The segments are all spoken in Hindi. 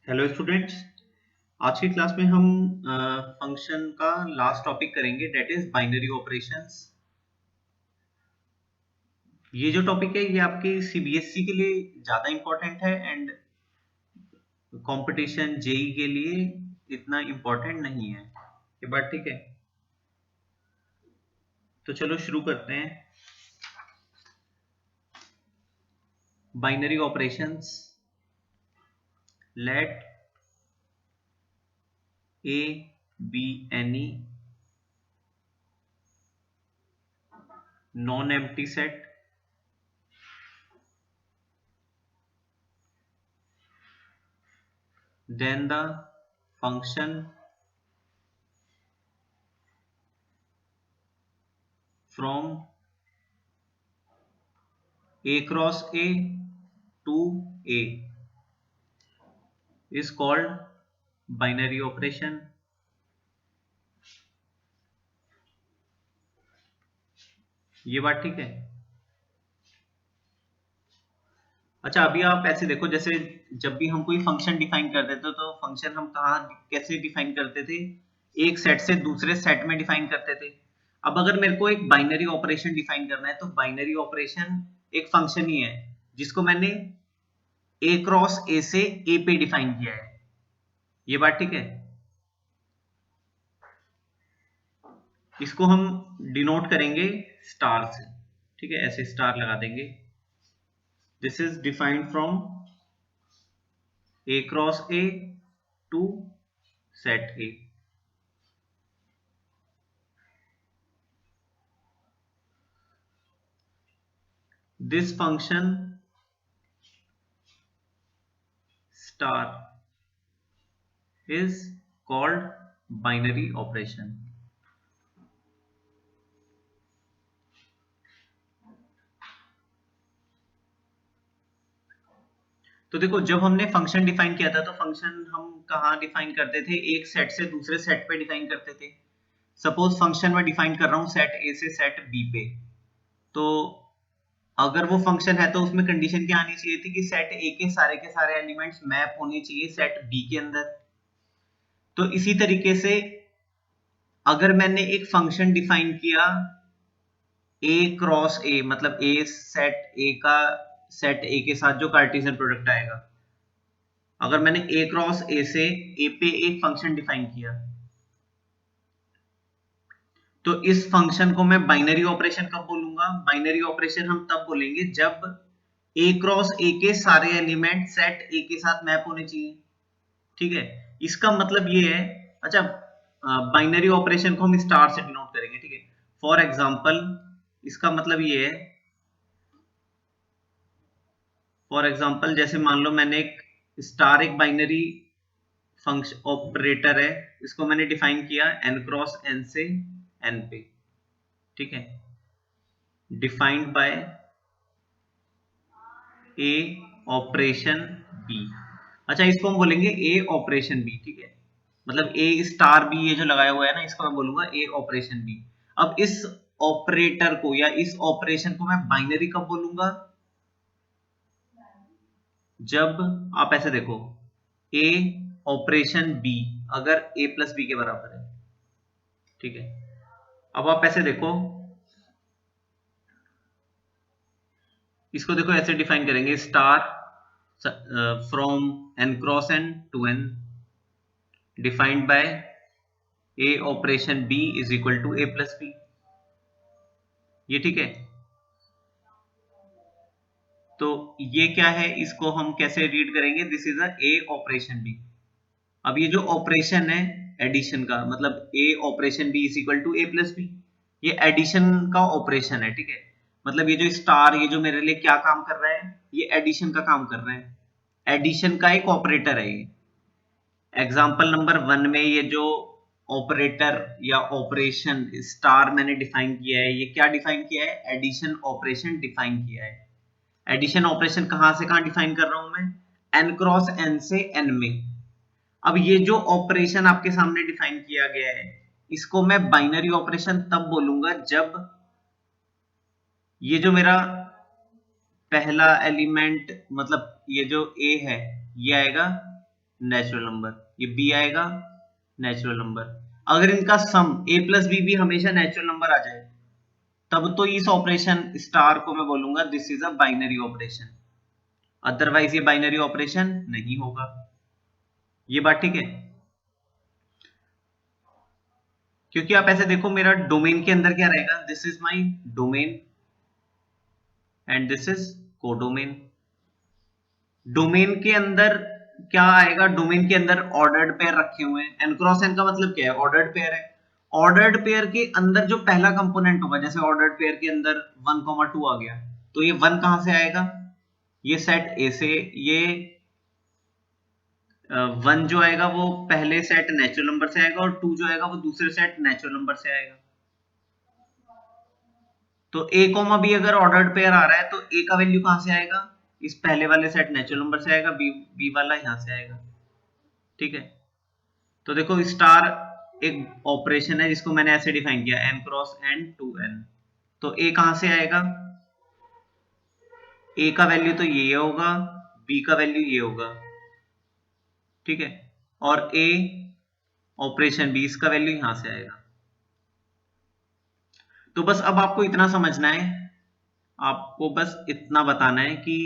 Hello students. आज की क्लास में हम फंक्शन का लास्ट टॉपिक करेंगे, डेट इज बाइनरी ऑपरेशंस। ये जो टॉपिक है ये आपके सीबीएसई के लिए ज़्यादा इम्पोर्टेंट है एंड कंपटीशन जेई के लिए इतना इम्पोर्टेंट नहीं है। ये बात ठीक है? तो चलो शुरू करते हैं। Binary operations, let A B any non empty set then the function from A cross A to A is called binary operation। ये बात ठीक है? अच्छा, अभी आप ऐसे देखो, जैसे जब भी हम कोई फंक्शन डिफाइन करते थे तो फंक्शन हम कहाँ कैसे डिफाइन करते थे? एक सेट से दूसरे सेट में डिफाइन करते थे। अब अगर मेरे को एक बाइनरी ऑपरेशन डिफाइन करना है तो बाइनरी ऑपरेशन एक फंक्शन ही है जिसको मैंने ए क्रॉस ए से ए पे डिफाइन किया है। ये बात ठीक है? इसको हम डिनोट करेंगे स्टार से। ठीक है, ऐसे स्टार लगा देंगे। This is defined from A cross A to set A। This function star is called binary operation। तो देखो, जब हमने फंक्शन डिफाइन किया था तो फंक्शन हम कहाँ डिफाइन करते थे? एक सेट से दूसरे सेट पे डिफाइन करते थे। सपोज फंक्शन में डिफाइन कर रहा हूँ सेट ए से सेट बी पे, तो अगर वो फंक्शन है तो उसमें कंडीशन क्या आनी चाहिए थी कि सेट ए के सारे एलिमेंट्स मैप होने चाहिए सेट बी के अंदर। तो इसी तरीके से अगर मैंने एक फंक्शन डिफाइन किया ए क्रॉस ए, मतलब ए सेट ए का सेट ए के साथ जो कार्टेशियन प्रोडक्ट आएगा, अगर मैंने ए क्रॉस ए से ए पे एक फंक्शन डिफाइन किया तो इस फंक्शन को मैं बाइनरी ऑपरेशन कब बोलूंगा? बाइनरी ऑपरेशन हम तब बोलेंगे जब ए क्रॉस ए के सारे एलिमेंट सेट ए के साथ मैप होने चाहिए। ठीक है, इसका मतलब ये है। अच्छा, बाइनरी ऑपरेशन को हम स्टार से डिनोट करेंगे। ठीक है, फॉर एग्जांपल इसका मतलब ये है, फॉर एग्जांपल जैसे मान लो मैंने एक स्टार एक बाइनरी फंक्शन ऑपरेटर है, इसको मैंने डिफाइन किया n क्रॉस n से n पे। ठीक है, defined by a operation b। अच्छा, इसको हम बोलेंगे a ऑपरेशन b। ठीक है, मतलब a स्टार b, ये जो लगाया हुआ है ना, इसको मैं बोलूंगा a ऑपरेशन b। अब इस ऑपरेटर को या इस ऑपरेशन को मैं बाइनरी कब बोलूंगा? जब आप ऐसे देखो, a ऑपरेशन b अगर a प्लस बी के बराबर है। ठीक है, अब आप ऐसे देखो, इसको देखो ऐसे डिफाइन करेंगे, star from n cross n to n defined by a operation b is equal to a plus B. ये ठीक है? तो ये क्या है, इसको हम कैसे रीड करेंगे? This is a a operation b। अब ये जो ऑपरेशन है एडिशन का, मतलब a operation b is equal to a plus B, ये एडिशन का ऑपरेशन है। ठीक है, मतलब ये जो स्टार, ये जो मेरे लिए क्या काम कर रहा है, ये एडिशन का काम कर रहा है। एडिशन का एक ऑपरेटर है ये। एग्जाम्पल नंबर 1 में ये जो ऑपरेटर या ऑपरेशन स्टार मैंने डिफाइन किया है, ये क्या डिफाइन किया है? एडिशन ऑपरेशन डिफाइन किया है। एडिशन ऑपरेशन कहां से कहां डिफाइन कर रहा हूं मैं? n क्रॉस n से n में। अब ये जो ऑपरेशन आपके सामने डिफाइन किया गया है, इसको मैं बाइनरी ऑपरेशन तब बोलूंगा जब ये जो मेरा पहला एलिमेंट, मतलब ये जो a है, ये आएगा नेचुरल नंबर, ये बी आएगा नेचुरल नंबर। अगर इनका सम a प्लस बी भी हमेशा नेचुरल नंबर आ जाए तब तो इस ऑपरेशन स्टार को मैं बोलूंगा this is a binary operation, otherwise ये बाइनरी ऑपरेशन नहीं होगा। ये बात ठीक है? क्योंकि आप ऐसे देखो, मेरा डोमेन के अंदर क्या रहेगा, this is my domain and this is codomain. Domain के अंदर क्या आएगा, डोमेन के अंदर ऑर्डर्ड पेयर रखे हुए हैं, एन क्रॉस एन का मतलब क्या है, ऑर्डर्ड पेयर है। ऑर्डर्ड पेयर के अंदर जो पहला कंपोनेंट होगा, जैसे ऑर्डर्ड पेयर के अंदर 1,2 आ गया, तो ये 1 कहां से आएगा, ये सेट ए से, ये 1 जो आएगा वो पहले सेट नेचुरल नंबर से आएगा और 2 जो आएगा वो दूसरे सेट नेचुरल नंबर से आएगा। तो a कॉमा बी अगर ऑर्डर्ड पेयर आ रहा है तो a का वैल्यू कहां से आएगा, इस पहले वाले सेट नेचुरल नंबर से आएगा, b वाला यहां से आएगा। ठीक है, तो देखो स्टार एक ऑपरेशन है जिसको मैंने ऐसे डिफाइन किया, n cross n to n। तो a कहां से आएगा, a का वैल्यू तो ये होगा, b का वैल्यू ये होगा। ठीक है, और a ऑपरेशन b इसका वैल्यू यहां से आएगा। तो बस अब आपको इतना समझना है, आपको बस इतना बताना है कि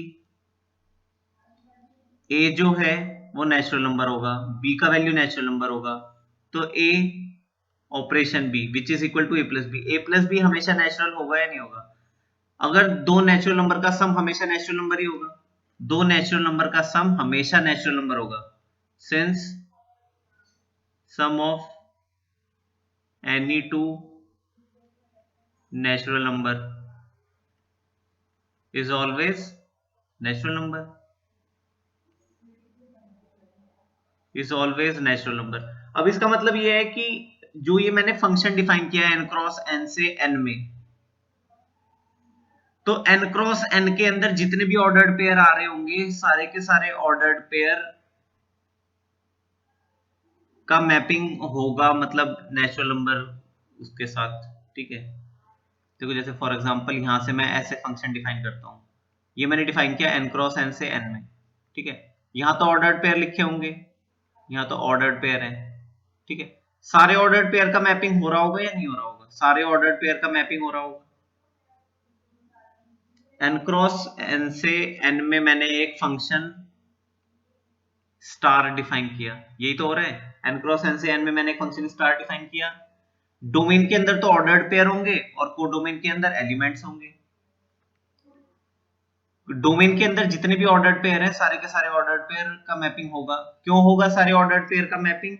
a जो है वो नेचुरल नंबर होगा, b का वैल्यू नेचुरल नंबर होगा, तो a operation b which is equal to a plus B हमेशा नेचुरल होगा या नहीं होगा? अगर दो नेचुरल नंबर का सम हमेशा नेचुरल नंबर ही होगा, दो नेचुरल नंबर का सम हमेशा नेचुरल नंबर होगा, since sum of any two natural number is always natural number, is always natural number. अब इसका मतलब ये है कि जो ये मैंने फंक्शन डिफाइन किया है n क्रॉस n से n में, तो n क्रॉस n के अंदर जितने भी ऑर्डर्ड पेयर आ रहे होंगे सारे के सारे ऑर्डर्ड पेयर का मैपिंग होगा, मतलब नेचुरल नंबर उसके साथ। ठीक है, देखो जैसे फॉर एग्जांपल यहां से मैं ऐसे फंक्शन डिफाइन करता हूं, ये मैंने डिफाइन किया n क्रॉस n से n में। ठीक है, यहां तो ऑर्डर्ड पेयर लिखे होंगे, यहाँ तो ऑर्डर्ड पेयर है। ठीक है, सारे ऑर्डर्ड पेयर का मैपिंग हो रहा होगा या नहीं हो रहा होगा, सारे ऑर्डर्ड पेयर का मैपिंग हो रहा होगा। n क्रॉस n से n में मैंने एक फंक्शन स्टार डिफाइन किया, यही तो हो रहा है, n क्रॉस n से n में मैंने एक फंक्शन स्टार डिफाइन किया। डोमेन के अंदर तो ऑर्डर्ड पेयर होंगे और कोडोमेन के अंदर एलिमेंट्स होंगे। डोमेन के अंदर जितने भी ऑर्डर्ड पेयर हैं सारे के सारे ऑर्डर्ड पेयर का मैपिंग होगा। क्यों होगा सारे ऑर्डर्ड पेयर का मैपिंग,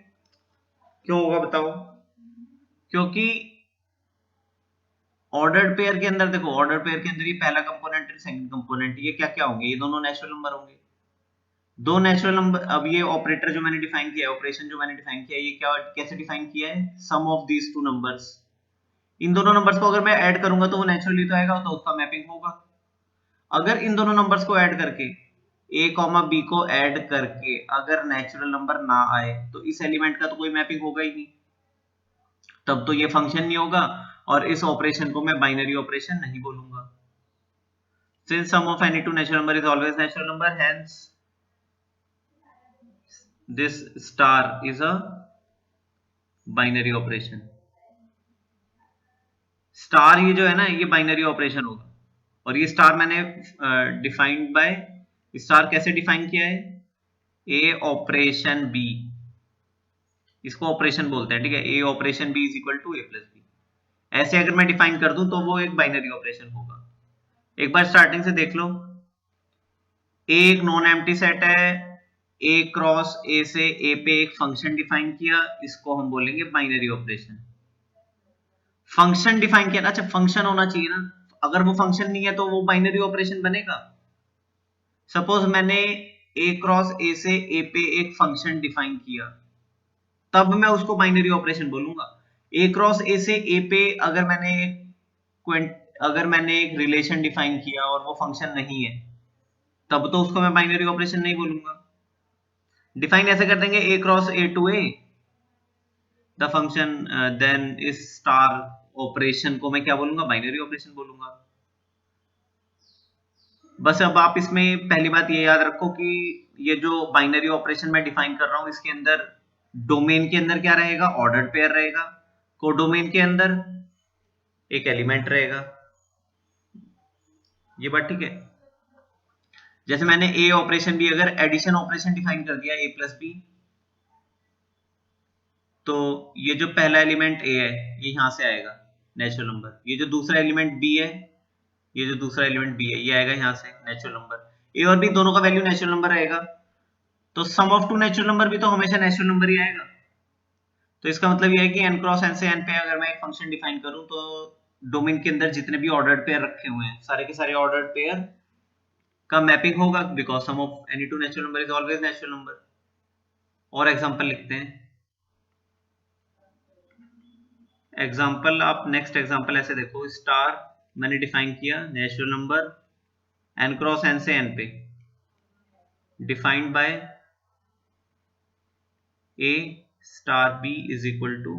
क्यों होगा बताओ? क्योंकि ऑर्डर्ड पेयर के अंदर देखो, ऑर्डर्ड पेयर के अंदर ये पहला कंपोनेंट है, सेकंड कंपोनेंट, ये क्या क्या होंगे, ये दोनों नेचुरल नंबर होंगे, दो नेचुरल नंबर। अब ये ऑपरेटर जो मैंने डिफाइन किया है, ऑपरेशन जो मैंने डिफाइन किया है, ये क्या कैसे डिफाइन किया है, सम ऑफ दीज टू नंबर्स। इन दोनों नंबर्स को अगर मैं ऐड करूंगा तो वो नेचुरली तो आएगा, तो उसका मैपिंग होगा। अगर इन दोनों नंबर्स को ऐड करके a कॉमा b को ऐड करके अगर नेचुरल नंबर ना आए तो इस एलिमेंट का तो कोई मैपिंग होगा ही नहीं, तब तो ये फंक्शन नहीं होगा और इस ऑपरेशन को मैं बाइनरी ऑपरेशन नहीं बोलूंगा। Since sum of any two natural number is always natural number, hence this star is a binary operation. Star ये जो है ना, ये बाइनरी ऑपरेशन होगा। और ये स्टार मैंने डिफाइंड बाय, स्टार कैसे डिफाइन किया है, ए ऑपरेशन बी, इसको ऑपरेशन बोलते हैं। ठीक है, ए operation B is equal to A plus b, ऐसे अगर मैं डिफाइन कर दूं तो वो एक बाइनरी ऑपरेशन होगा। एक बार स्टार्टिंग से देख लो, ए एक नॉन एम्प्टी सेट है, ए क्रॉस ए से ए पे एक फंक्शन डिफाइन किया, इसको हम बोलेंगे बाइनरी ऑपरेशन। फंक्शन डिफाइन किया, अच्छा फंक्शन होना चाहिए ना, अगर वो फंक्शन नहीं है तो वो बाइनरी ऑपरेशन बनेगा। सपोज मैंने ए क्रॉस ए से ए पे एक फंक्शन डिफाइन किया, तब मैं उसको बाइनरी ऑपरेशन बोलूंगा। ए क्रॉस ए से ए पे अगर मैंने एक रिलेशन डिफाइन किया और वो फंक्शन नहीं है, तब तो उसको मैं बाइनरी ऑपरेशन नहीं बोलूंगा। डिफाइन ऐसे कर देंगे, a cross a to a the function then इस स्टार ऑपरेशन को मैं क्या बोलूंगा, बाइनरी ऑपरेशन बोलूंगा। बस अब आप इसमें पहली बात ये याद रखो कि ये जो बाइनरी ऑपरेशन मैं डिफाइन कर रहा हूं इसके अंदर डोमेन के अंदर क्या रहेगा, ऑर्डर्ड पेयर रहेगा, कोडोमेन के अंदर एक एलिमेंट रहेगा। ये बात ठीक है। जैसे मैंने ए ऑपरेशन भी अगर एडिशन ऑपरेशन डिफाइन कर दिया ए प्लस बी, तो ये जो पहला एलिमेंट ए है ये यहां से आएगा नेचुरल नंबर, ये जो दूसरा एलिमेंट बी है, ये जो दूसरा एलिमेंट बी है ये आएगा यहां से नेचुरल नंबर। ए और बी दोनों का वैल्यू नेचुरल नंबर आएगा, तो सम ऑफ टू नेचुरल नंबर भी तो हमेशा नेचुरल नंबर ही आएगा। तो इसका मतलब ये है कि n क्रॉस n से n पे अगर मैं एक फंक्शन डिफाइन करूं तो डोमेन के अंदर जितने भी ऑर्डर्ड पेयर रखे हुए हैं सारे के सारे ऑर्डर्ड पेयर का मैपिंग होगा, because sum of any two natural number is always natural number. और एग्जांपल लिखते हैं। एग्जांपल, आप नेक्स्ट एग्जांपल ऐसे देखो, स्टार मैंने डिफाइन किया natural number n cross n से n पे, defined by a star b is equal to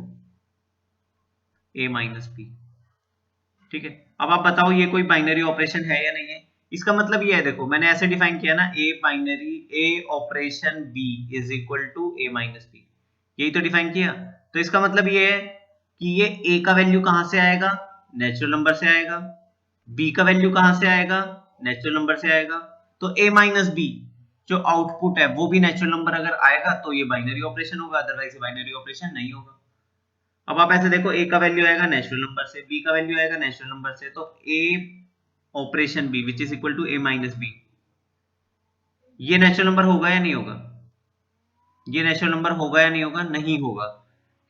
a minus b। ठीक है, अब आप बताओ ये कोई बाइनरी ऑपरेशन है या नहीं है। इसका मतलब ये है, देखो मैंने ऐसे डिफाइन किया ना, a binary a operation b is equal to a minus b, यही तो डिफाइन किया। तो इसका मतलब ये है कि ये a का वैल्यू कहां से आएगा, नेचुरल नंबर से आएगा, b का वैल्यू कहां से आएगा, नेचुरल नंबर से आएगा, तो a माइनस b जो आउटपुट है वो भी नेचुरल नंबर अगर आएगा तो ये बाइनरी ऑपरेशन होगा, अदरवाइज बाइनरी ऑपरेशन नहीं होगा। अब आप ऐसे देखो, a का वैल्यू आएगा नेचुरल नंबर से, b का वैल्यू आएगा नेचुरल नंबर से, तो a operation b which is equal to a minus b, ये नेचुरल नंबर होगा या नहीं होगा, ये नेचुरल नंबर होगा या नहीं होगा, नहीं होगा,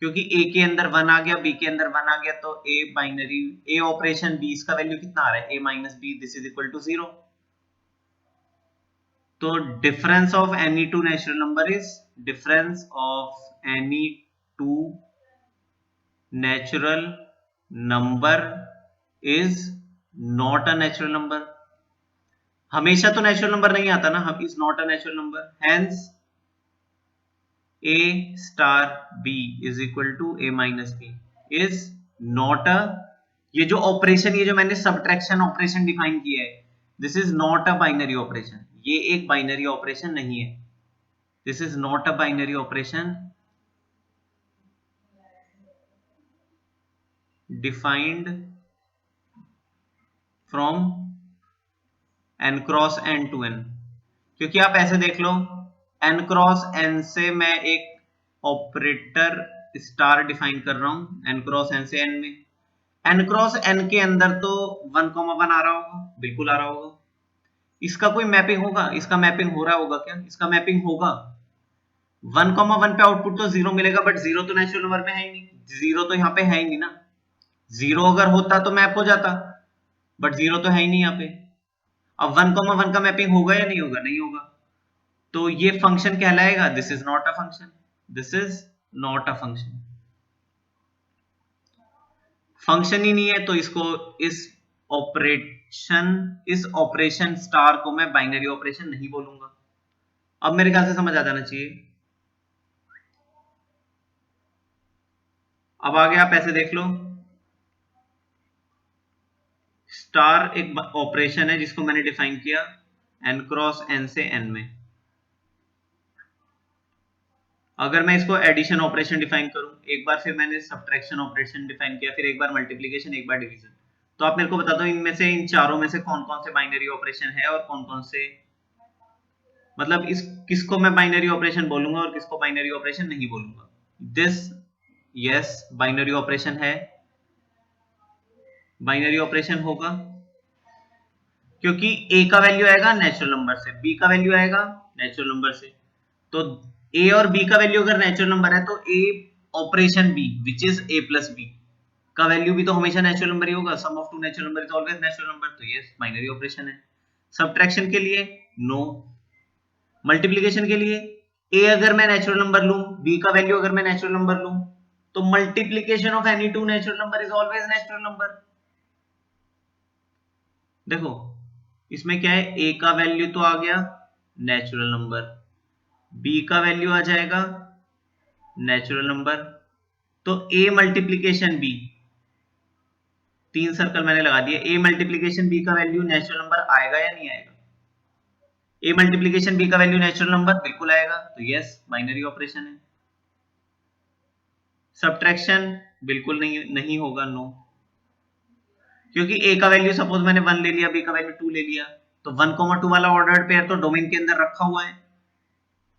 क्योंकि a के अंदर 1 आ गया, b के अंदर 1 आ गया, तो a binary a operation b इसका वैल्यू कितना आ रहा है, a minus b, this is equal to 0। तो difference of any two natural number is difference of any two natural number is not a natural number. हमेशा तो नेचुरल नंबर नहीं आता ना, हम is not a natural number, hence a star b is equal to a minus b is not a, ये जो ऑपरेशन, ये जो मैंने सब्ट्रैक्शन ऑपरेशन डिफाइन किया है, this is not a binary operation, ये एक बाइनरी ऑपरेशन नहीं है, this is not a binary operation defined from n cross n to n। क्योंकि आप ऐसे देख लो, n क्रॉस n से मैं एक ऑपरेटर स्टार डिफाइन कर रहा हूं, n क्रॉस n से n में, n क्रॉस n के अंदर तो 1,1 आ रहा होगा, बिल्कुल आ रहा होगा। इसका कोई मैपिंग होगा, इसका मैपिंग हो रहा होगा क्या, इसका मैपिंग होगा। 1,1 पे आउटपुट तो 0 मिलेगा, बट 0 तो नेचुरल नंबर में है ही नहीं, 0 तो यहाँ पे है ही नहीं ना, 0 अगर होता तो मैप हो जाता, बट 0 तो है ही नहीं यहाँ पे। अब 1,1 का मैपिंग होगा या नहीं होगा, नहीं होगा, तो ये फंक्शन कहलाएगा this is not a function, this is not a function, function ही नहीं है, तो इसको, इस ऑपरेशन, इस ऑपरेशन स्टार को मैं बाइनरी ऑपरेशन नहीं बोलूंगा। अब मेरे ख्याल से समझ आ जाना चाहिए। अब आगे आप ऐसे देख लो, स्टार एक ऑपरेशन है जिसको मैंने डिफाइन किया n क्रॉस n से n में। अगर मैं इसको एडिशन ऑपरेशन डिफाइन करूं, एक बार फिर मैंने सब्ट्रैक्शन ऑपरेशन डिफाइन किया, फिर एक बार मल्टीप्लिकेशन, एक बार डिवीजन, तो आप मेरे को बता दो इनमें से, इन चारों में से कौन कौन से बाइनरी ऑपरेशन है और कौन कौन से, मतलब इस किसको मैं बाइनरी ऑपरेशन बोलूंगा और किसको बाइनरी ऑपरेशन नहीं बोलूंगा। दिस, यस बाइनरी ऑपरेशन है, बाइनरी ऑपरेशन होगा, क्योंकि a का वैल्यू आएगा नेचुरल नंबर से, b का वैल्यू आएगा नेचुरल नंबर से, तो a और b का वैल्यू अगर नेचुरल नंबर है तो a operation b which is a plus b का वैल्यू भी तो हमेशा नेचुरल नंबर ही होगा, sum of two natural number is always natural number, तो ये बाइनरी ऑपरेशन है। सब्ट्रैक्शन के लिए नो, मल्टीप्लिकेशन के लिए a अगर मैं नेचुरल नंबर लूं, b का वैल्यू अगर मैं नेचुरल नंबर लूं, तो multiplication of any two natural number is always natural number. देखो इसमें क्या है, a का वैल्यू तो आ गया नेचुरल नंबर, b का वैल्यू आ जाएगा नेचुरल नंबर, तो a मल्टीप्लीकेशन b, 3 सर्कल मैंने लगा दिए, a मल्टीप्लीकेशन b का वैल्यू नेचुरल नंबर आएगा या नहीं आएगा, ए मल्टीप्लीकेशन बी का वैल्यू नेचुरल नंबर बिल्कुल आएगा, तो यस बाइनरी ऑपरेशन है। सब्ट्रैक्शन बिल्कुल नहीं होगा, नो, क्योंकि ए का वैल्यू सपोज मैंने 1 ले लिया, बी का वैल्यू 2 ले लिया, तो 1,2 वाला ऑर्डर्ड पेयर तो डोमेन के अंदर रखा हुआ है,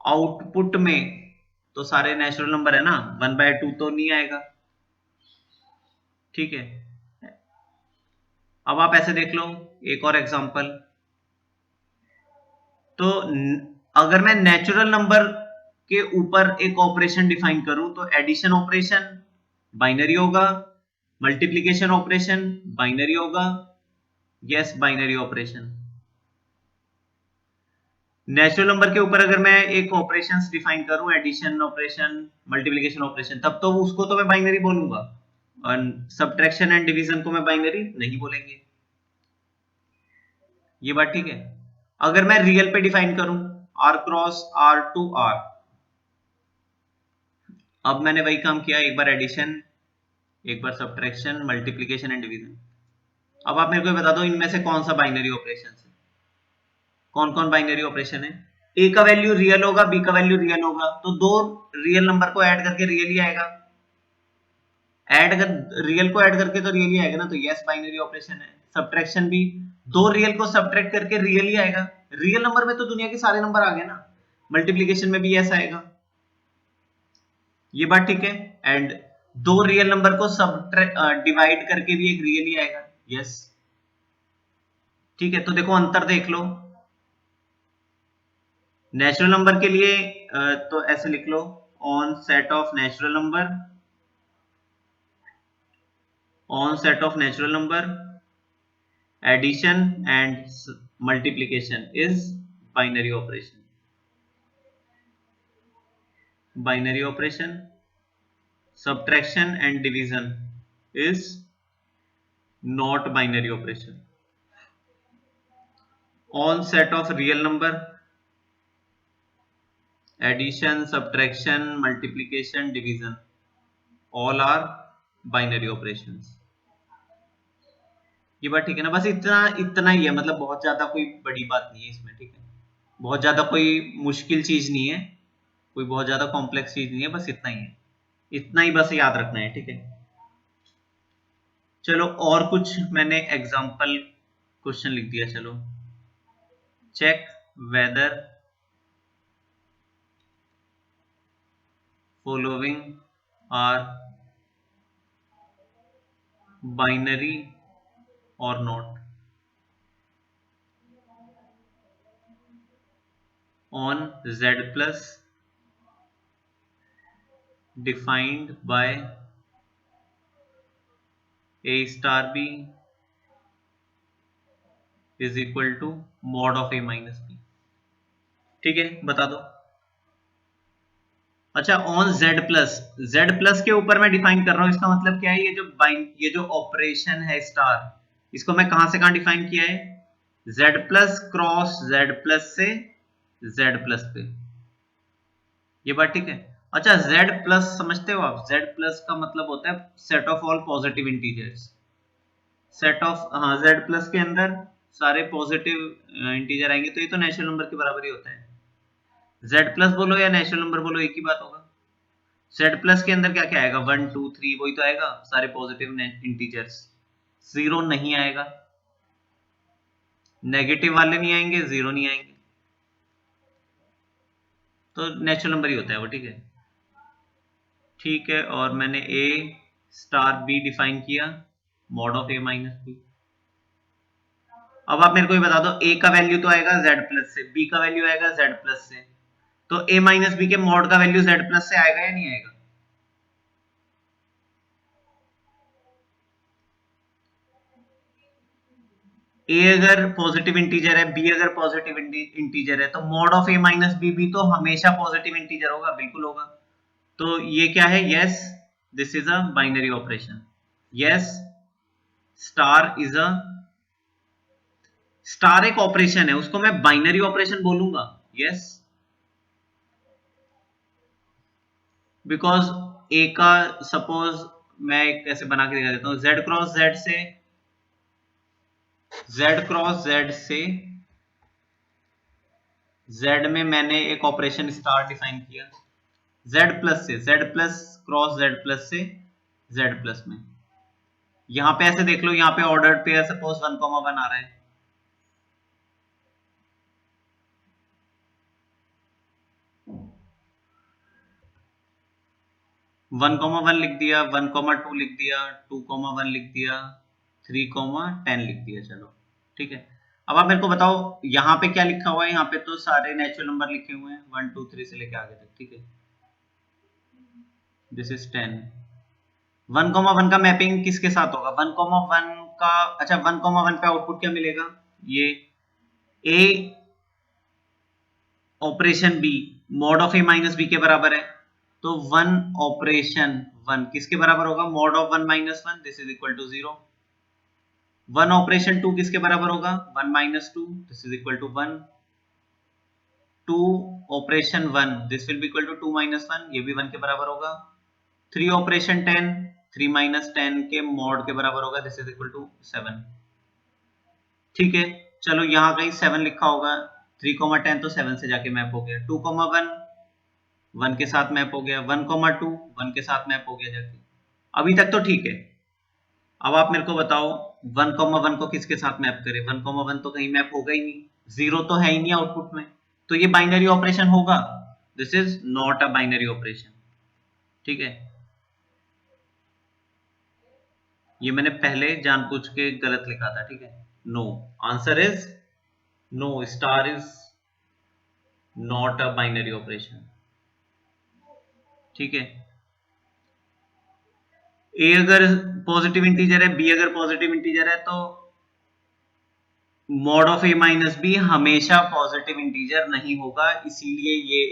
आउटपुट में तो सारे नेचुरल नंबर है ना, 1/2 तो नहीं आएगा, ठीक है। अब आप ऐसे देख लो एक और एग्जांपल, तो अगर मैं नेचुरल नंबर के ऊपर एक ऑपरेशन डिफाइन करूं तो एडिशन ऑपरेशन बाइनरी होगा, मल्टीप्लिकेशन ऑपरेशन बाइनरी होगा, yes binary operation. Natural number के ऊपर अगर मैं एक ऑपरेशंस डिफाइन करूं, एडिशन ऑपरेशन, मल्टीप्लिकेशन ऑपरेशन, तब तो उसको तो मैं बाइनरी बोलूंगा, और सब्ट्रैक्शन एंड डिवीजन को मैं बाइनरी नहीं बोलेंगे, ये बात ठीक है। अगर मैं रियल पे डिफाइन करूं, r cross r to r, अब मैंने वही काम किया, एक बार एडिशन, एक बार सब्ट्रैक्शन, मल्टीप्लिकेशन एंड डिवीजन। अब आप मेरे को बता दो इनमें से कौन सा बाइनरी ऑपरेशन है, कौन कौन बाइनरी ऑपरेशन है। ए का वैल्यू रियल होगा, बी का वैल्यू रियल होगा, तो दो रियल नंबर को ऐड करके रियल ही आएगा, ऐड कर रियल को ऐड करके तो रियल ही आएगा ना, तो यस बाइनरी ऑपरेशन है। सब्ट्रैक्शन भी, दो रियल को सब्ट्रैक्ट करके रियल ही आएगा, रियल नंबर में तो दुनिया के सारे नंबर आ गए ना, मल्टीप्लिकेशन में भी यस आएगा, ये बात ठीक है। एंड दो रियल नंबर को सब डिवाइड करके भी एक रियल ही आएगा, यस, ठीक है। तो देखो अंतर देख लो, नेचुरल नंबर के लिए तो ऐसे लिख लो, on set of natural number, on set of natural number addition and multiplication is binary operation, binary operation, subtraction and division is not binary operation, on set of real number, addition, subtraction, multiplication, division all are binary operations, ये बात ठीक है ना। बस इतना इतना ही है, मतलब बहुत ज्यादा कोई बड़ी बात नहीं है इसमें, ठीक है, बहुत ज्यादा कोई मुश्किल चीज नहीं है, कोई बहुत ज्यादा कॉम्प्लेक्स चीज नहीं है, बस इतना ही है, इतना ही बस याद रखना है, ठीक है। चलो और कुछ मैंने एग्जांपल क्वेश्चन लिख दिया, चलो check whether following are binary और not on z plus defined by a star b is equal to mod of a minus b, ठीक है, बता दो। अच्छा, ऑन z प्लस के ऊपर मैं डिफाइन कर रहा हूं, इसका मतलब क्या है, ये जो ऑपरेशन है स्टार, इसको मैं कहां से कहां डिफाइन किया है, z plus cross z plus से z प्लस पे, ये बात ठीक है। अच्छा, z प्लस समझते हो आप, z प्लस का मतलब होता है set of all positive integers, set of, हाँ, z प्लस के अंदर सारे पॉजिटिव इंटीजर आएंगे, तो ये तो नेचुरल नंबर के बराबर ही होता है, z प्लस बोलो या नेचुरल नंबर बोलो एक ही बात होगा। z प्लस के अंदर क्या क्या आएगा, 1 2 3 वही तो आएगा, सारे पॉजिटिव इंटीजर्स, जीरो नहीं आएगा, नेगेटिव वाले नहीं आएंगे, जीरो नहीं आएंगे, तो नेचुरल नंबर ही होता है वो, ठीक है, ठीक है। और मैंने a स्टार b डिफाइन किया, mod of a minus b। अब आप मेरे को ये बता दो, a का वैल्यू तो आएगा z प्लस से, b का वैल्यू आएगा z प्लस से, तो a माइनस b के मॉड का वैल्यू z प्लस से आएगा या नहीं आएगा, a अगर पॉजिटिव इंटीजर है, b अगर पॉजिटिव इंटीजर है, तो mod of a minus b भी तो हमेशा पॉजिटिव इंटीजर होगा, बिल्कुल होगा। तो ये क्या है, yes this is a binary operation, yes star is a, star एक ऑपरेशन है, उसको मैं बाइनरी ऑपरेशन बोलूंगा, यस, बिकॉज ए का सपोज मैं कैसे बना के दिखा देता हूं, z क्रॉस z से, z क्रॉस z से Z में मैंने एक ऑपरेशन स्टार डिफाइन किया, Z प्लस से, Z plus cross Z plus से Z प्लस में। यहां पे ऐसे देख लो, यहां पे ऑर्डर्ड पेयर सपोज 1,1 आ रहा है, 1,1 लिख दिया, 1,2 लिख दिया, 2,1 लिख दिया, 3,10 लिख दिया। चलो ठीक है, अब आप मेरे को बताओ यहाँ पे क्या लिखा हुआ है। यहाँ पे तो सारे नेचुरल नंबर लिखे हुए हैं 1 2 3 से लेके आगे तक, ठीक है। This is 10। 1,1 का मैपिंग किसके साथ होगा? 1,1 का, अच्छा 1,1 पे आउटपुट क्या मिलेगा? ये a operation b mod of A minus b के बराबर है, तो 1 ऑपरेशन 1 किसके बराबर होगा? Mod of 1 minus 1, this is equal to 0। 1 operation 2 किसके बराबर होगा? 1 minus 2, this is equal to 1। 2 operation 1, this will be equal to 2 minus 1, ये भी 1 के बराबर होगा। 3 ऑपरेशन 10, 3 माइनस 10 के मॉड के बराबर होगा, दिस इज इक्वल टू 7। ठीक है, चलो यहाँ कहीं 7 लिखा होगा, 3,10 तो 7 से जाके मैप हो गया। 2,1 1 के साथ मैप हो गया, 1,2 1 के साथ मैप हो गया जाके। अभी तक तो ठीक है। अब आप मेरे को बताओ 1,1 को किसके साथ मैप करें? 1,1 तो कहीं मैप होगा ही नहीं, जीरो तो है ही नहीं आउटपुट में, तो ये बाइनरी ऑपरेशन होगा? This is not a binary operation. ठीक है, ये मैंने पहले जानबूझ के गलत लिखा था, ठीक है। No, answer is no, star is not a binary operation. ठीक है, ए अगर पॉजिटिव इंटीजर है, बी अगर पॉजिटिव इंटीजर है, तो mod of A minus B हमेशा पॉजिटिव इंटीजर नहीं होगा, इसीलिए ये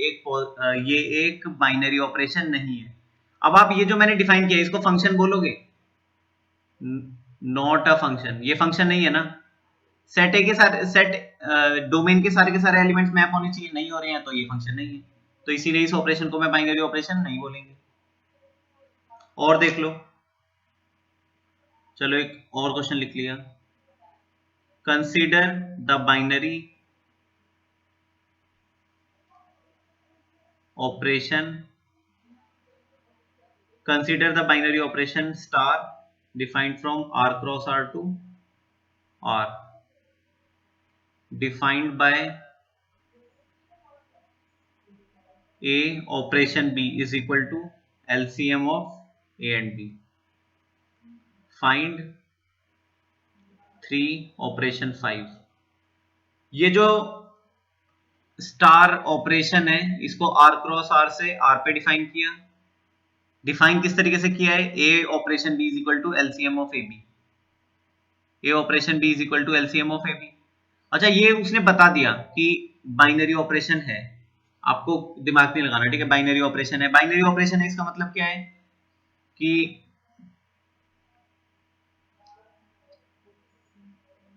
एक बाइनरी ऑपरेशन नहीं है। अब आप ये जो मैंने डिफाइन किया इसको फंक्शन बोलोगे? नॉट अ फंक्शन, ये फंक्शन नहीं है ना। सेट ए के सारे सेट डोमेन के सारे एलिमेंट्स मैप होने चाहिए, नहीं हो रहे हैं तो ये फंक्शन नहीं है, तो इसीलिए इस ऑपरेशन को मैं बाइनरी ऑपरेशन नहीं बोलेंगे। और देख लो, चलो एक और क्वेश्चन लिख लिया। Consider the binary operation, consider the binary operation star defined from r cross r to r, defined by a operation b is equal to LCM of a and b, find 3 operation 5। ये जो स्टार ऑपरेशन है इसको r क्रॉस r से r पे डिफाइन किया। डिफाइन किस तरीके से किया है? a operation b is equal to LCM of ab, a operation b is equal to LCM of ab। अच्छा, ये उसने बता दिया कि बाइनरी ऑपरेशन है, आपको दिमाग नहीं लगाना, ठीक है। बाइनरी ऑपरेशन है, बाइनरी ऑपरेशन है, इसका मतलब क्या है कि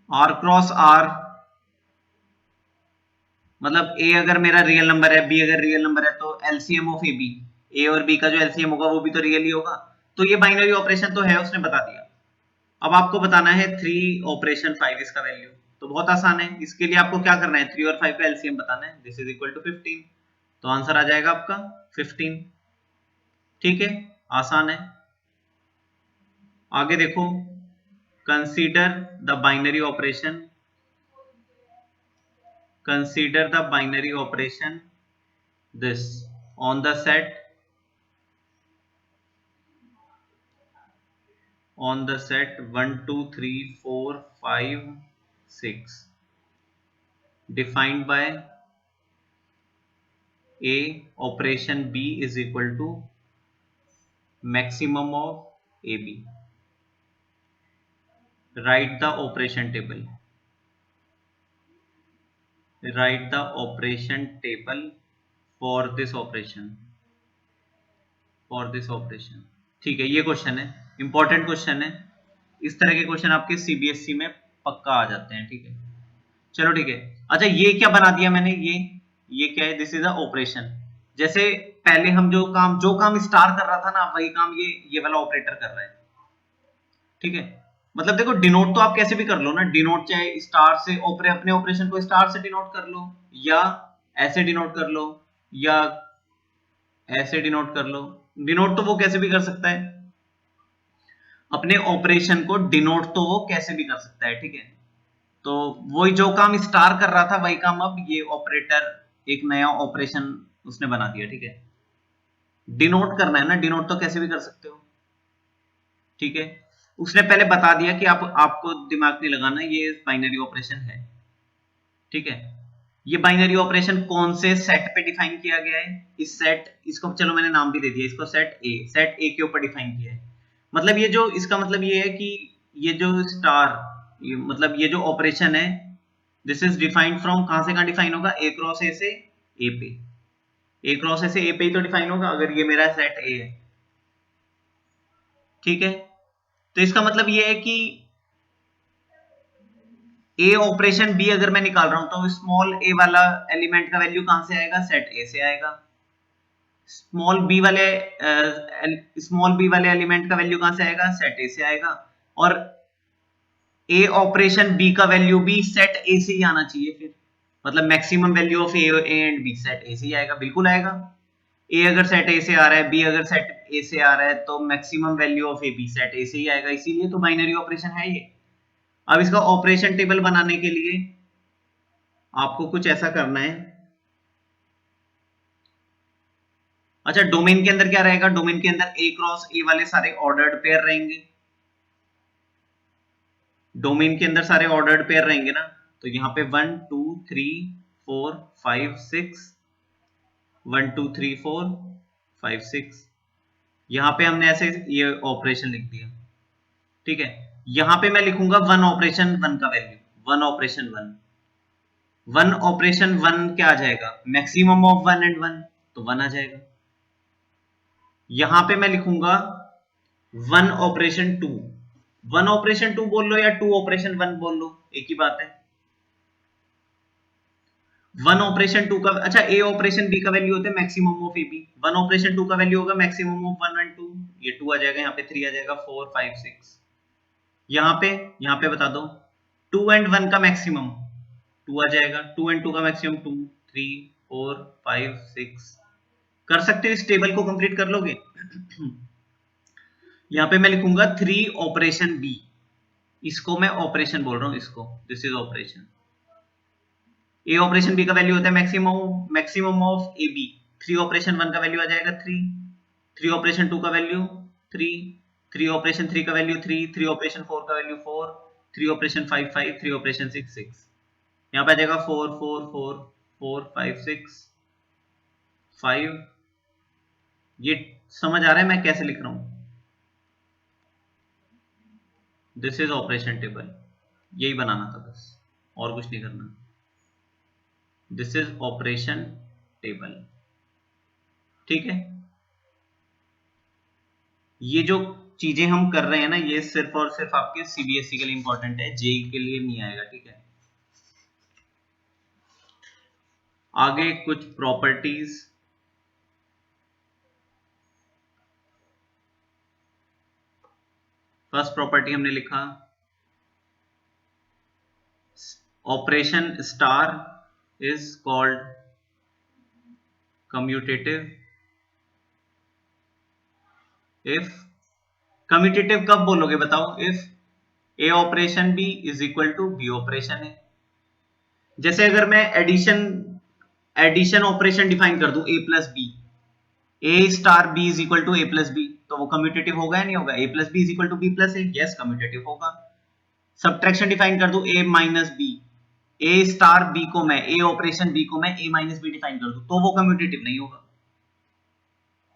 r क्रॉस r, मतलब a अगर मेरा रियल नंबर है, b अगर रियल नंबर है, तो LCM ऑफ ab, a और b का जो LCM होगा वो भी तो रियल ही होगा, तो ये बाइनरी ऑपरेशन तो है, उसने बता दिया। अब आपको बताना है 3 ऑपरेशन 5 इसका वैल्यू, तो बहुत आसान है। इसके लिए आपको क्या करना है? 3 और 5 का एलसीएम बताना है, दिस इज इक्वल टू 15, तो आंसर आ जाएगा आपका 15। ठीक है, आसान है। आगे देखो, consider the binary operation, consider the binary operation this on the set, on the set 1 2 3 4 5 6 defined by a operation b is equal to maximum of ab, write the operation table, write the operation table for this operation, for this operation। ठीक है, ये क्वेश्चन है, इंपॉर्टेंट क्वेश्चन है। इस तरह के क्वेश्चन आपके सीबीएसई में पक्का आ जाते हैं, ठीक है। चलो ठीक है, अच्छा ये क्या बना दिया मैंने, ये क्या है? This is a operation. जैसे पहले हम जो काम स्टार कर रहा था ना, वही काम ये वाला ऑपरेटर कर रहा है, ठीक है। मतलब देखो, डिनोट तो आप कैसे भी कर लो ना, डिनोट चाहे स्टार से अपने ऑपरेशन को स्टार से डिनोट कर लो, या ऐसे डिनोट कर लो या ऐसे डिनोट कर लो। डिनोट तो वो कैसे भी कर सकता है, अपने ऑपरेशन को डिनोट तो वो कैसे भी कर सकता है, ठीक है। तो वही जो काम स्टार कर रहा था वही काम अब ये ऑपरेटर एक नया ऑपरेशन उसने बना दिया, ठीक है। डिनोट करना है ना, डिनोट तो कैसे भी कर सकते हो, ठीक है। उसने पहले बता दिया कि आपको दिमाग नहीं लगाना, ये बाइनरी ऑपरेशन है, ठीक है। ये बाइनरी ऑपरेशन कौन से सेट पे डिफाइन किया गया है, इस सेट, इसको चलो मैंने नाम भी दे दिया, इसको सेट ए के ऊपर डिफाइन किया है। मतलब ये जो इसका मतलब ये है कि ये जो स्टार, मतलब ये जो ऑपरेशन है, दिस इज डिफाइंड फ्रॉम, कहां से कहां डिफाइन होगा, ए क्रॉस ए से ए पे, ए क्रॉस ए से ए पे ही तो डिफाइन होगा अगर ये मेरा सेट ए है, ठीक है। तो इसका मतलब ये है कि ए ऑपरेशन बी अगर मैं निकाल रहा हूं तो स्मॉल ए वाला एलिमेंट का वैल्यू कहां से आएगा, सेट ए से आएगा। स्मॉल बी वाले एलिमेंट का वैल्यू कहां से आएगा, सेट ए से आएगा। और ए ऑपरेशन बी का वैल्यू भी सेट ए से ही आना चाहिए फिर, मतलब maximum value of A and B set A से ही आएगा, बिल्कुल आएगा। ए अगर सेट ए से आ रहा है, बी अगर सेट ए से आ रहा है, तो maximum value of A B set A से ही आएगा, इसीलिए तो बाइनरी ऑपरेशन है ये। अब इसका ऑपरेशन टेबल बनाने के लिए आपको कुछ ऐसा करना है। अच्छा, डोमेन के अंदर क्या रहेगा, डोमेन के अंदर ए क्रॉस ए वाले सारे ऑर्डर्ड पेयर रहेंगे, डोमेन के अंदर सारे ऑर्डर्ड पेयर रहेंगे ना। तो यहाँ पे 1 2 3 4 5 6, 1 2 3 4 5 6, यहाँ पे हमने ऐसे ये ऑपरेशन लिख दिया, ठीक है। यहाँ पे मैं लिखूंगा वन ऑपरेशन वन का value, one operation one, one operation one क्या आ जाएगा, maximum of one and one, तो वन आ जाएगा। यहां पे मैं लिखूंगा one operation two, one operation two बोल लो या टू ऑपरेशन वन बोल लो, एक ही बात है। वन ऑपरेशन टू का, अच्छा ए ऑपरेशन बी का वैल्यू होता है maximum of A B, one operation two का वैल्यू होगा maximum of one and two, ये टू आ जाएगा, यहाँ पे थ्री आ जाएगा, फोर फाइव सिक्स। यहाँ पे बता दो टू एंड वन का मैक्सिमम टू आ जाएगा, टू एंड टू का maximum two, three four five six. कर सकते हो, इस टेबल को कंप्लीट कर लोगे। यहाँ पे मैं लिखूंगा थ्री ऑपरेशन बी, इसको मैं ऑपरेशन बोल रहा हूं, इसको this is operation. A operation B का वैल्यू होता है maximum of A b, three operation one का वैल्यू आ जाएगा थ्री, थ्री ऑपरेशन टू का value three, three operation three का value three, three operation four का value four, three operation five five, three operation six six. यहाँ पे आ जाएगा four four four four five six five. ये समझ आ रहा है मैं कैसे लिख रहा हूं, दिस इज ऑपरेशन टेबल, यही बनाना था बस, और कुछ नहीं करना। दिस इज ऑपरेशन टेबल, ठीक है। ये जो चीजें हम कर रहे हैं ना, ये सिर्फ और सिर्फ आपके सीबीएसई के लिए इंपॉर्टेंट है, जेई के लिए नहीं आएगा, ठीक है। आगे कुछ प्रॉपर्टीज, फर्स्ट प्रॉपर्टी हमने लिखा operation star is called commutative if, commutative कब बोलोगे बताओ, if A operation B is equal to B operation है। जैसे अगर मैं एडिशन एडिशन ऑपरेशन डिफाइन कर दूं a plus b, a star B is equal to A plus b, तो वो कम्यूटेटिव होगा या नहीं होगा, a plus b is equal to B plus a, yes commutative होगा। सब्ट्रैक्शन डिफाइन कर दूं a minus b, a star b को मैं, ए ऑपरेशन बी को मैं ए माइनस बी डिफाइन कर दूं, तो वो कम्यूटेटिव नहीं होगा,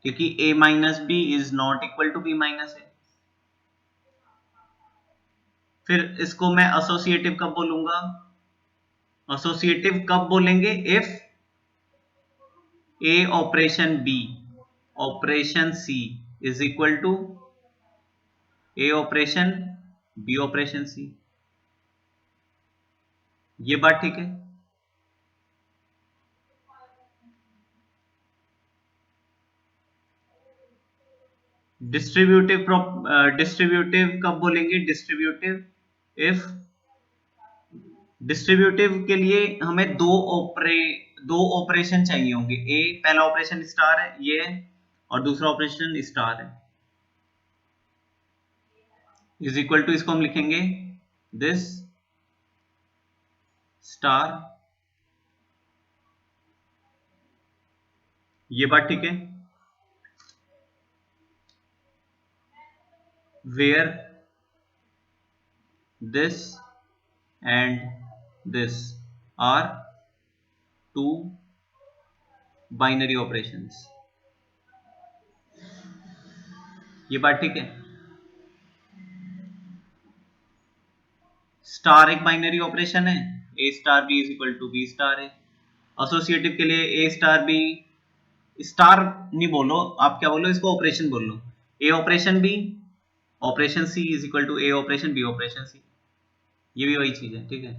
क्योंकि a minus b is not equal to b minus a. फिर इसको मैं एसोसिएटिव कब बोलूंगा, एसोसिएटिव कब बोलेंगे, if A operation B operation C is equal to A operation B operation c. ये बात ठीक है। डिस्ट्रीब्यूटिव कब बोलेंगे, डिस्ट्रीब्यूटिव इफ, डिस्ट्रीब्यूटिव के लिए हमें दो ऑपरेशन चाहिए होंगे, ए पहला ऑपरेशन स्टार है ये, और दूसरा ऑपरेशन स्टार है, इज इक्वल टू, इसको हम लिखेंगे दिस स्टार, ये बात ठीक है, where this and this are two binary operations, ये बात ठीक है। स्टार एक बाइनरी ऑपरेशन है, a star B is equal to b star है। एसोसिएटिव के लिए ए स्टार बी, स्टार नहीं बोलो आप, क्या बोलो इसको, ऑपरेशन बोल लो, ए operation B operation C is equal to A operation B operation c, ये भी वही चीज है, ठीक है।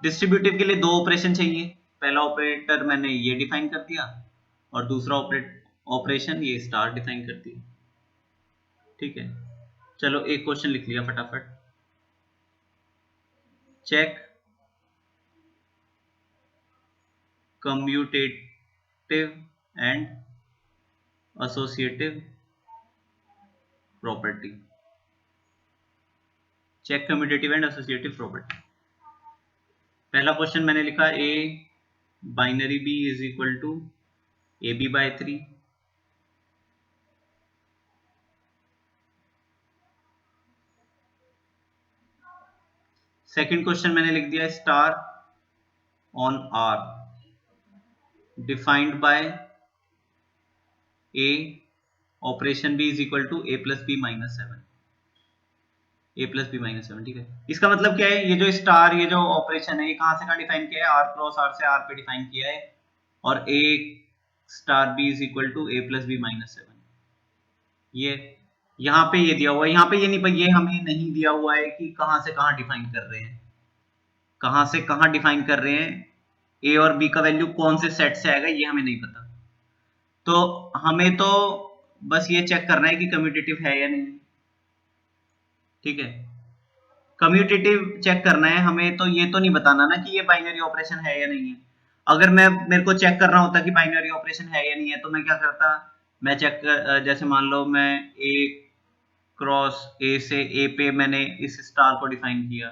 डिस्ट्रीब्यूटिव के लिए दो ऑपरेशन चाहिए, पहला ऑपरेटर मैंने ये डिफाइन कर दिया, और दूसरा ऑपरेशन ये स्टार डिफाइन कर दिया, ठीक है। चलो एक क्वेश्चन लिख लिया फटाफट, check commutative and associative property, check commutative and associative property. पहला क्वेश्चन मैंने लिखा A binary B is equal to A B by 3, second question मैंने लिख दिया star on R defined by A operation B is equal to A plus B minus 7, A plus B minus 7, ठीक है। इसका मतलब क्या है, ये जो स्टार, ये जो ऑपरेशन है, ये कहां से कहां डिफाइन किया है, आर क्रॉस आर से आर पे डिफाइन किया है, और A star B is equal to A plus B minus 7, ये यहाँ पे ये दिया हुआ है, यहाँ पे ये नहीं, ये हमें नहीं दिया हुआ है कि कहां से कहां डिफाइन कर रहे हैं, कहां से कहां डिफाइन कर रहे हैं, ए और बी का वैल्यू कौन से सेट से आएगा ये हमें नहीं पता, तो हमें तो बस ये चेक करना है कि कम्यूटेटिव है या नहीं, ठीक है। कम्यूटेटिव चेक करना है हमें, तो ये तो नहीं बताना ना कि ये बाइनरी ऑपरेशन है या नहीं है। अगर मेरे को चेक करना होता कि बाइनरी ऑपरेशन है या नहीं है, तो मैं क्या करता, मैं जैसे मान लो मैं ए क्रॉस ए से ए पे मैंने इस स्टार को डिफाइन किया,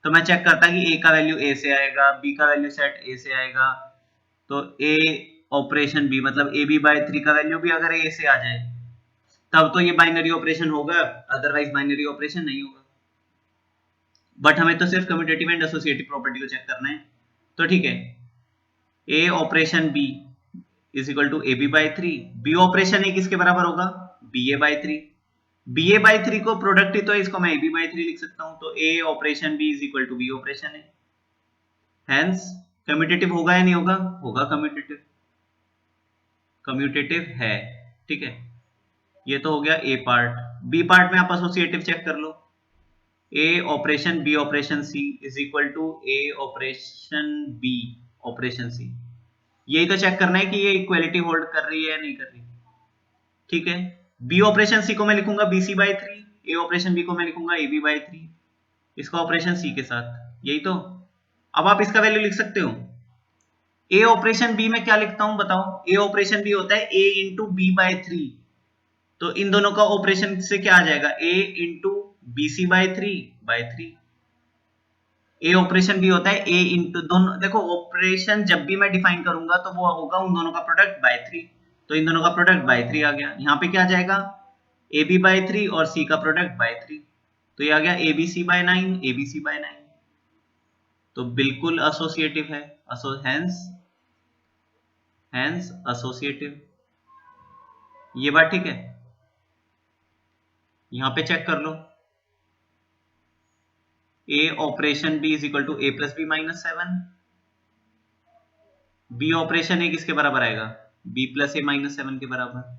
तो मैं चेक करता कि ए का वैल्यू ए से आएगा, बी का वैल्यू सेट ए से आएगा, तो ए ऑपरेशन बी मतलब ए बी बाय 3 का वैल्यू भी अगर ए से आ जाए तब तो ये बाइनरी ऑपरेशन होगा, अदरवाइज बाइनरी ऑपरेशन नहीं होगा। बट हमें तो सिर्फ कम्यूटेटिव एंड एसोसिएटिव प्रॉपर्टी को चेक करना है, तो ठीक है, ए operation B is equal to A B by 3, B operation A किसके बराबर होगा, B A by 3, B A by 3 को प्रोडक्ट ही तो है, इसको मैं ए बी बाई 3 लिख सकता हूं, तो A operation B is equal to B operation है, हेंस कम्यूटेटिव होगा या नहीं होगा, होगा कम्यूटेटिव, कम्यूटेटिव है, ठीक है। ये तो हो गया ए पार्ट, बी पार्ट में आप एसोसिएटिव चेक कर लो, ए operation B operation C is equal to A operation B operation C, यही तो चेक करना है कि ये इक्वलिटी होल्ड कर रही है या नहीं कर रही, ठीक है। बी ऑपरेशन सी को मैं लिखूंगा B C by 3, A operation B को मैं लिखूंगा ए बी बाई 3, इसका ऑपरेशन सी के साथ, यही तो। अब आप इसका वैल्यू लिख सकते हो, ए ऑपरेशन बी में क्या लिखता हूं बताओ, ए ऑपरेशन बी होता है ए इंटू बी बाई 3, तो इन दोनों का ऑपरेशन से क्या आ जाएगा, A into B C by 3 by 3, A operation भी होता है ए इंटू दोनों, देखो ऑपरेशन जब भी मैं डिफाइन करूंगा तो वो होगा उन दोनों का प्रोडक्ट बाय 3, तो इन दोनों का प्रोडक्ट बाय 3 आ गया, यहाँ पे क्या आ जाएगा ए बी बाय 3 और सी का प्रोडक्ट बाय 3, तो ये आ गया A B C by 9, A B C by 9, तो बिल्कुल एसोसिएटिव है, हेंस एसोसिएटिव, ये बात ठीक है। यहाँ पे चेक कर लो, ए operation B is equal to A plus B minus 7, B operation A किसके बराबर आएगा, बी प्लस ए माइनस 7 के बराबर।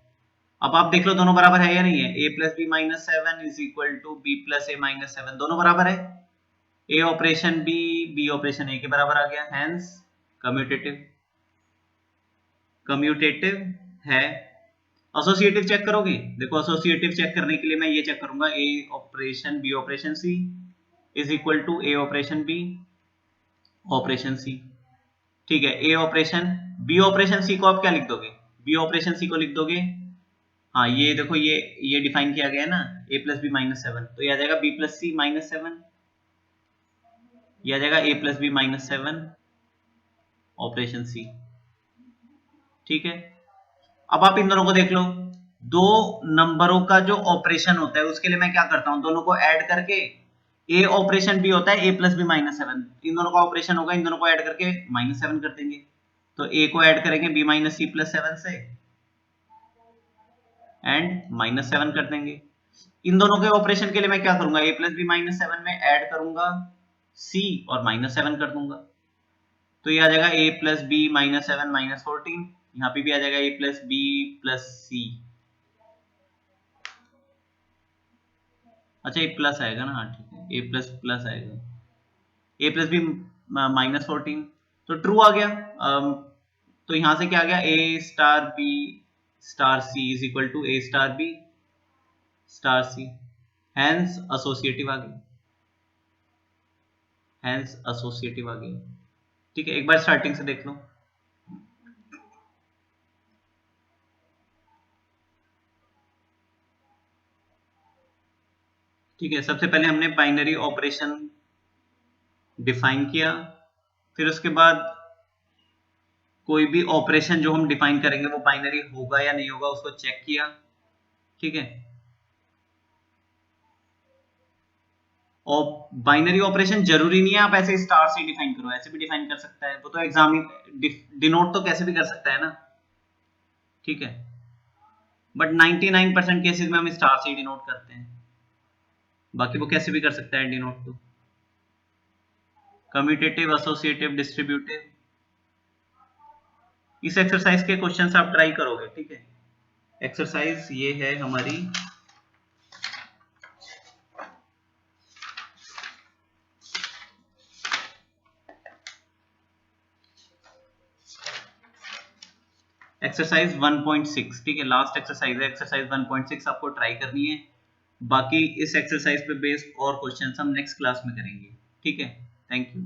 अब आप देख लो दोनों बराबर है या नहीं है, A plus B minus 7 is equal to B plus A minus 7, दोनों बराबर है, ए ऑपरेशन बी ऑपरेशन ए के बराबर आ गया, हेंस कम्यूटेटिव, कम्यूटेटिव है। एसोसिएटिव चेक करोगे, देखो एसोसिएटिव चेक करने के लिए मैं ये चेक करूंगा, A operation B operation C is equal to A operation B operation C, ठीक है, ए ऑपरेशन, बी ऑपरेशन सी को आप क्या लिख दोगे, बी ऑपरेशन सी को लिख दोगे, हाँ ये देखो ये डिफाइन किया गया है ना, ए प्लस बी माइनस 7, तो ये आ जाएगा बी प्लस सी माइनस 7, ये आ जाएगा ए plus B minus 7 operation C. ठीक है, अब आप इन दोनों को देख लो, दो नंबरों का जो ऑपरेशन होता है उसके लिए मैं क्या करता हूं, दोनों को ऐड करके, ए ऑपरेशन भी होता है ए प्लस बी माइनस 7, इन दोनों का ऑपरेशन होगा, इन दोनों को ऐड करके माइनस 7 कर देंगे, तो ए को ऐड करेंगे बी माइनस सी प्लस 7 से एंड माइनस 7 कर देंगे। इन दोनों के ऑपरेशन के लिए मैं क्या करूंगा, ए प्लस बी माइनस 7 में ऐड करूंगा सी और माइनस 7 कर दूंगा, तो ये आ जाएगा ए प्लस बी माइनस 7 माइनस 14, यहाँ पे भी आ जाएगा ए प्लस बी प्लस सी, अच्छा ये प्लस आएगा ना, हाँ ठीक है, ए प्लस प्लस आएगा, ए प्लस बी माइनस 14, तो ट्रू आ गया। तो यहां से क्या आ गया, A star B star C is equal to A star B star C, hence associative आ गया, हैंस एसोसिएटिव आ गया। ठीक है, एक बार स्टार्टिंग से देख लो, ठीक है, सबसे पहले हमने बाइनरी ऑपरेशन डिफाइन किया, फिर उसके बाद कोई भी ऑपरेशन जो हम डिफाइन करेंगे वो बाइनरी होगा या नहीं होगा उसको चेक किया। ठीक है, और बाइनरी ऑपरेशन जरूरी नहीं है आप ऐसे स्टार से डिफाइन करो, ऐसे भी डिफाइन कर सकता है, वो तो एग्जाम डिनोट तो कैसे भी कर सकता है ना। ठीक है, बट 99% केसेस में हम स्टार से डिनोट करते हैं, बाकी वो कैसे भी कर सकता है डिनोट, तो कम्यूटेटिव एसोसिएटिव डिस्ट्रीब्यूटिव। इस एक्सरसाइज के क्वेश्चंस आप ट्राई करोगे। ठीक है, एक्सरसाइज ये है हमारी एक्सरसाइज 1.6। ठीक है, लास्ट एक्सरसाइज है, एक्सरसाइज 1.6 आपको ट्राई करनी है, बाकी इस एक्सरसाइज पे बेस्ड और क्वेश्चंस हम नेक्स्ट क्लास में करेंगे। ठीक है, थैंक यू।